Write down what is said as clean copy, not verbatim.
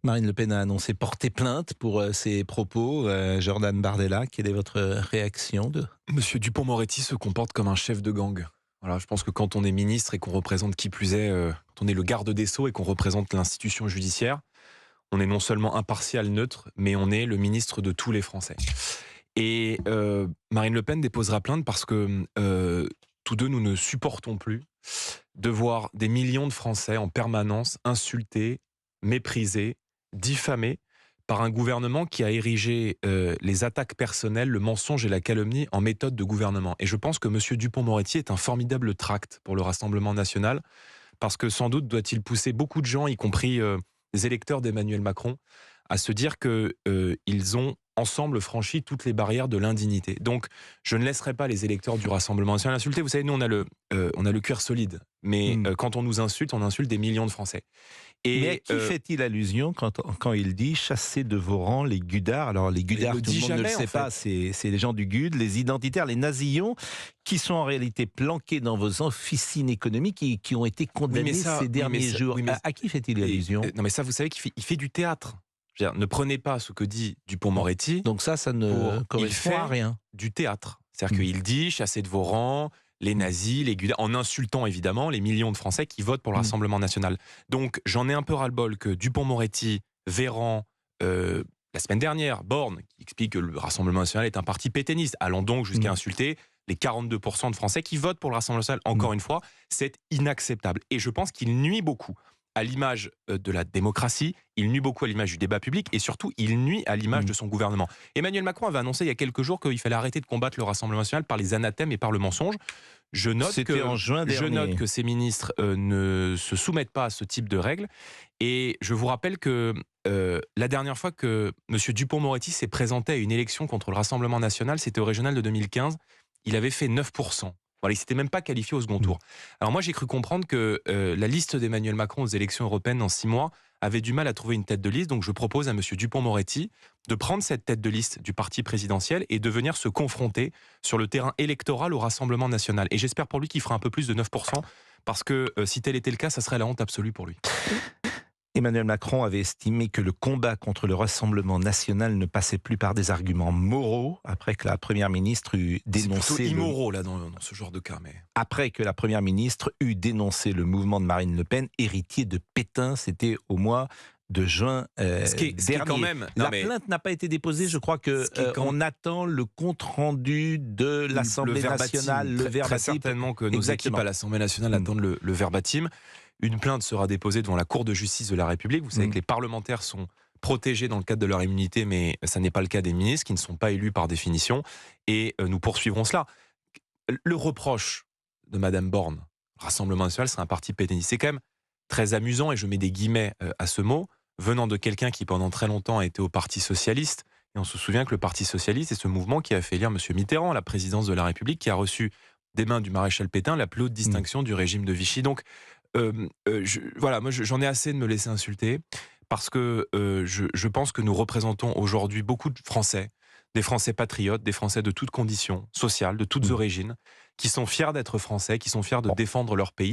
Marine Le Pen a annoncé porter plainte pour ses propos. Jordan Bardella, quelle est votre réaction Monsieur Dupond-Moretti se comporte comme un chef de gang. Voilà, je pense que quand on est ministre et qu'on représente qui plus est, quand on est le garde des Sceaux et qu'on représente l'institution judiciaire, on est non seulement impartial, neutre, mais on est le ministre de tous les Français. Et Marine Le Pen déposera plainte parce que tous deux, nous ne supportons plus de voir des millions de Français en permanence insultés, méprisés, diffamés par un gouvernement qui a érigé les attaques personnelles, le mensonge et la calomnie en méthode de gouvernement. Et je pense que M. Dupond-Moretti est un formidable tract pour le Rassemblement national, parce que sans doute doit-il pousser beaucoup de gens, y compris des électeurs d'Emmanuel Macron, à se dire qu'ils ont ensemble franchi toutes les barrières de l'indignité. Donc, je ne laisserai pas les électeurs du Rassemblement national insulter. Vous savez, nous, on a le cuir solide. Mais quand on nous insulte, on insulte des millions de Français. Mais à qui fait-il allusion quand il dit « chasser de vos rangs les gudards » ? Alors, les gudards, tout le monde ne le sait pas, c'est les gens du GUD, les identitaires, les nazillons, qui sont en réalité planqués dans vos officines économiques et qui ont été condamnés ces derniers jours. À qui fait-il allusion ? Non, mais ça, vous savez qu'il fait du théâtre. Je veux dire, ne prenez pas ce que dit Dupond-Moretti. Donc ça ne correspond à rien. Du théâtre. C'est-à-dire qu'il dit « chasser de vos rangs », les nazis, les gudards, en insultant évidemment les millions de Français qui votent pour le Rassemblement national. Donc j'en ai un peu ras-le-bol que Dupond-Moretti, Véran, la semaine dernière, Borne, qui explique que le Rassemblement national est un parti pétainiste, allant donc jusqu'à insulter les 42% de Français qui votent pour le Rassemblement national. Encore une fois, c'est inacceptable. Et je pense qu'il nuit beaucoup à l'image de la démocratie, il nuit beaucoup à l'image du débat public et surtout, il nuit à l'image de son gouvernement. Emmanuel Macron avait annoncé il y a quelques jours qu'il fallait arrêter de combattre le Rassemblement national par les anathèmes et par le mensonge. Je note que ces ministres ne se soumettent pas à ce type de règles. Et je vous rappelle que la dernière fois que M. Dupond-Moretti s'est présenté à une élection contre le Rassemblement national, c'était au régional de 2015, il avait fait 9%. Voilà, il ne s'était même pas qualifié au second tour. Alors moi, j'ai cru comprendre que la liste d'Emmanuel Macron aux élections européennes dans 6 mois avait du mal à trouver une tête de liste. Donc je propose à M. Dupond-Moretti de prendre cette tête de liste du parti présidentiel et de venir se confronter sur le terrain électoral au Rassemblement national. Et j'espère pour lui qu'il fera un peu plus de 9%, parce que si tel était le cas, ça serait la honte absolue pour lui. Emmanuel Macron avait estimé que le combat contre le Rassemblement national ne passait plus par des arguments moraux, après que la Première ministre eut dénoncé... C'est plutôt immoraux, là, dans ce genre de cas. Mais... Après que la Première ministre eut dénoncé le mouvement de Marine Le Pen, héritier de Pétain, c'était au mois de juin dernier. Quand même, plainte n'a pas été déposée, je crois qu'on attend le compte-rendu de l'Assemblée nationale, le verbatim. Très certainement que nos équipes à l'Assemblée nationale attendent le verbatim. Une plainte sera déposée devant la Cour de justice de la République. Vous savez que les parlementaires sont protégés dans le cadre de leur immunité, mais ça n'est pas le cas des ministres, qui ne sont pas élus par définition. Et nous poursuivrons cela. Le reproche de Madame Borne, Rassemblement national, c'est un parti pétainiste. C'est quand même très amusant, et je mets des guillemets à ce mot, venant de quelqu'un qui pendant très longtemps a été au Parti socialiste. Et on se souvient que le Parti socialiste est ce mouvement qui a fait élire M. Mitterrand à la présidence de la République, qui a reçu des mains du maréchal Pétain la plus haute distinction du régime de Vichy. Donc, voilà, moi j'en ai assez de me laisser insulter, parce que je pense que nous représentons aujourd'hui beaucoup de Français, des Français patriotes, des Français de toutes conditions sociales, de toutes origines, qui sont fiers d'être Français, qui sont fiers de défendre leur pays.